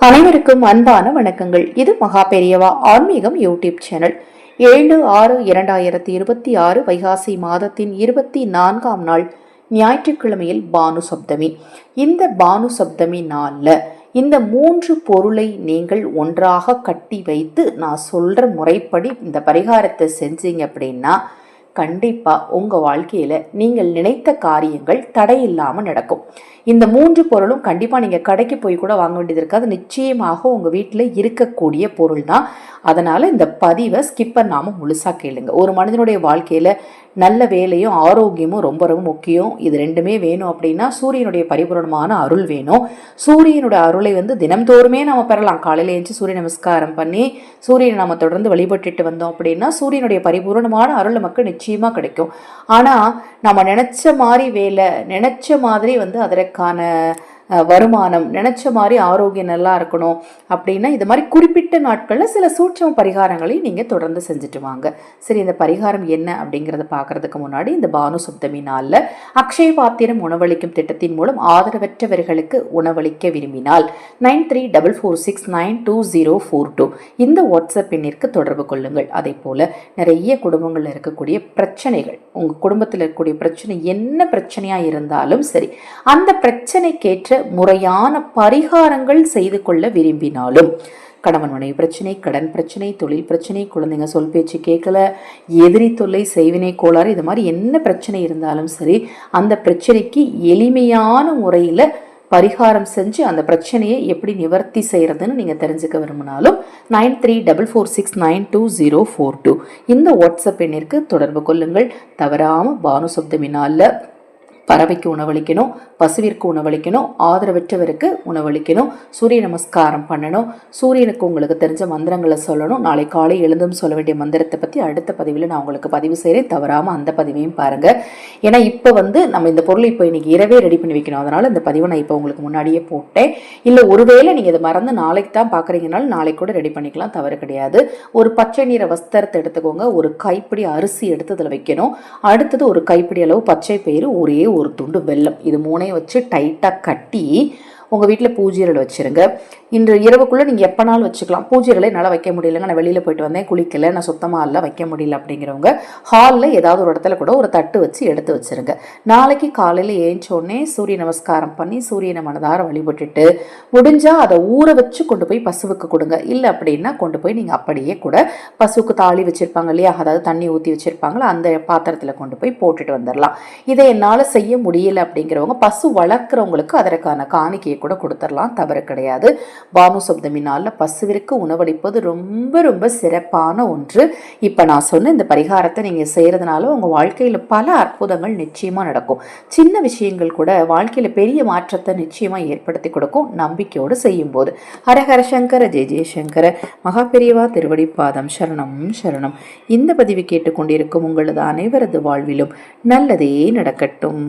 அனைவருக்கும் அன்பான வணக்கங்கள். இது மகா பெரியவா ஆன்மீகம் யூடியூப் சேனல். 7/6/2026 வைகாசி மாதத்தின் 24ஆம் நாள் ஞாயிற்றுக்கிழமையில் பானு சப்தமி. இந்த பானு சப்தமி நாள்ல இந்த 3 பொருளை நீங்கள் ஒன்றாக கட்டி வைத்து நான் சொல்ற முறைப்படி இந்த பரிகாரத்தை செஞ்சீங்க அப்படின்னா கண்டிப்பா உங்க வாழ்க்கையில நீங்கள் நினைத்த காரியங்கள் தடையில்லாம நடக்கும். இந்த 3 பொருளும் கண்டிப்பா நீங்க கடைக்கு போய் கூட வாங்க வேண்டியது இருக்காது. நிச்சயமாக உங்க வீட்டுல இருக்கக்கூடிய பொருள் தான். அதனால இந்த பதிவை ஸ்கிப் பண்ணாம முழுசா கேளுங்க. ஒரு மனிதனுடைய வாழ்க்கையில நல்ல வேலையும் ஆரோக்கியமும் ரொம்ப ரொம்ப முக்கியம். இது ரெண்டுமே வேணும் அப்படின்னா சூரியனுடைய பரிபூரணமான அருள் வேணும். சூரியனுடைய அருளை தினம்தோறுமே நம்ம பெறலாம். காலையில எழுந்து சூரிய நமஸ்காரம் பண்ணி சூரியனை நம்ம தொடர்ந்து வழிபட்டுட்டு வந்தோம் அப்படின்னா சூரியனுடைய பரிபூரணமான அருள் நமக்கு நிச்சயமா கிடைக்கும். ஆனா நம்ம நினைச்ச மாதிரி வேலை, நினைச்ச மாதிரி அதற்கான வருமானம், நினைச்ச மாதிரி ஆரோக்கியம் நல்லா இருக்கணும் அப்படின்னா இது மாதிரி குறிப்பிட்ட நாட்களில் சில சூட்சம பரிகாரங்களையும் நீங்கள் தொடர்ந்து செஞ்சுட்டு வாங்க. சரி, இந்த பரிகாரம் என்ன அப்படிங்கிறத பார்க்கறதுக்கு முன்னாடி இந்த பானு சப்தமி நாளில் அக்ஷய பாத்திரம் உணவளிக்கும் திட்டத்தின் மூலம் ஆதரவற்றவர்களுக்கு உணவளிக்க விரும்பினால் 9344692042 இந்த வாட்ஸ்அப் எண்ணிற்கு தொடர்பு கொள்ளுங்கள். அதே போல நிறைய குடும்பங்களில் இருக்கக்கூடிய பிரச்சனைகள், உங்கள் குடும்பத்தில் இருக்கக்கூடிய பிரச்சனை என்ன பிரச்சனையாக இருந்தாலும் சரி, அந்த பிரச்சனைக்கேற்ற முறையான பரிகாரங்கள் செய்து கொள்ள விரும்பினாலும், கணவன் மனைவி பிரச்சனை, கடன் பிரச்சனை, தொழில் பிரச்சனை, குழந்தைங்க சொல் பேச்சு கேட்கல, எதிரி தொல்லை, செய்வினை கோளாறு, இது மாதிரி என்ன பிரச்சனை இருந்தாலும் சரி, அந்த பிரச்சனைக்கு எளிமையான முறையில் பரிகாரம் செஞ்சு அந்த பிரச்சனையை எப்படி நிவர்த்தி செய்யறதுன்னு நீங்க தெரிஞ்சுக்க விரும்பினாலும் 9344692042 இந்த வாட்ஸ்அப் எண்ணிற்கு தொடர்பு கொள்ளுங்கள். தவறாம பானு சப்தமி நாள்ல பறவைக்கு உணவளிக்கணும், பசுவிற்கு உணவளிக்கணும், ஆதரவற்றவருக்கு உணவளிக்கணும், சூரிய நமஸ்காரம் பண்ணணும், சூரியனுக்கு உங்களுக்கு தெரிஞ்ச மந்திரங்களை சொல்லணும். நாளை காலை எழுந்தும் சொல்ல வேண்டிய மந்திரத்தை பற்றி அடுத்த பதிவில் நான் உங்களுக்கு பதிவு செய்கிறேன். தவறாமல் அந்த பதிவையும் பாருங்கள். ஏன்னா இப்போ நம்ம இந்த பொருளை இப்போ இன்னைக்கு இரவே ரெடி பண்ணி வைக்கணும். அதனால் இந்த பதிவை நான் இப்போ உங்களுக்கு முன்னாடியே போட்டேன். இல்லை ஒருவேளை நீங்கள் இதை மறந்து நாளைக்கு தான் பார்க்குறீங்கனாலும் நாளைக்கு கூட ரெடி பண்ணிக்கலாம், தவறு கிடையாது. ஒரு பச்சை நிற வஸ்திரத்தை எடுத்துக்கோங்க, ஒரு கைப்பிடி அரிசி எடுத்து அதில் வைக்கணும். அடுத்தது ஒரு கைப்பிடி அளவு பச்சை பயிறு, ஒரே ஒரு துண்டு வெல்லம், இது மூணையும் வச்சு டைட்டாக கட்டி உங்கள் வீட்டில் பூஜைகள் வச்சுருங்க. இன்று இரவுக்குள்ளே நீங்கள் எப்போனாலும் வச்சுக்கலாம். பூஜைகளை என்னால் வைக்க முடியலைங்க, நான் வெளியில் போயிட்டு வந்தேன், குளிக்கலை, நான் சுத்தமாக இல்லை, வைக்க முடியல அப்படிங்கிறவங்க ஹாலில் ஏதாவது ஒரு இடத்துல கூட ஒரு தட்டு வச்சு எடுத்து வச்சுருங்க. நாளைக்கு காலையில் ஏஞ்சோடனே சூரிய நமஸ்காரம் பண்ணி சூரியனை மனதார வழிபட்டுட்டு முடிஞ்சால் அதை ஊற வச்சு கொண்டு போய் பசுவுக்கு கொடுங்க. இல்லை அப்படின்னா கொண்டு போய் நீங்கள் அப்படியே கூட பசுவுக்கு தாலி வச்சுருப்பாங்க இல்லையா, அதாவது தண்ணி ஊற்றி வச்சுருப்பாங்களா, அந்த பாத்திரத்தில் கொண்டு போய் போட்டுட்டு வந்துடலாம். இதை என்னால் செய்ய முடியலை அப்படிங்கிறவங்க பசு வளர்க்குறவங்களுக்கு அதற்கான காணிக்கையை கூட கொடுத்துடலாம், தவறு கிடையாது. பானு சப்தமி நாளில் பசுவிற்கு உணவளிப்பது ரொம்ப ரொம்ப சிறப்பான ஒன்று. இப்போ நான் சொன்ன இந்த பரிகாரத்தை நீங்கள் செய்கிறதுனால உங்கள் வாழ்க்கையில் பல அற்புதங்கள் நிச்சயமாக நடக்கும். சின்ன விஷயங்கள் கூட வாழ்க்கையில் பெரிய மாற்றத்தை நிச்சயமாக ஏற்படுத்தி கொடுக்கும் நம்பிக்கையோடு செய்யும் போது. ஹரஹர சங்கர ஜெய ஜெயசங்கர. மகா பெரியவா திருவடி பாதம் சரணம் சரணம். இந்த பதிவு கேட்டுக்கொண்டிருக்கும் உங்களது அனைவரது வாழ்விலும் நல்லதே நடக்கட்டும்.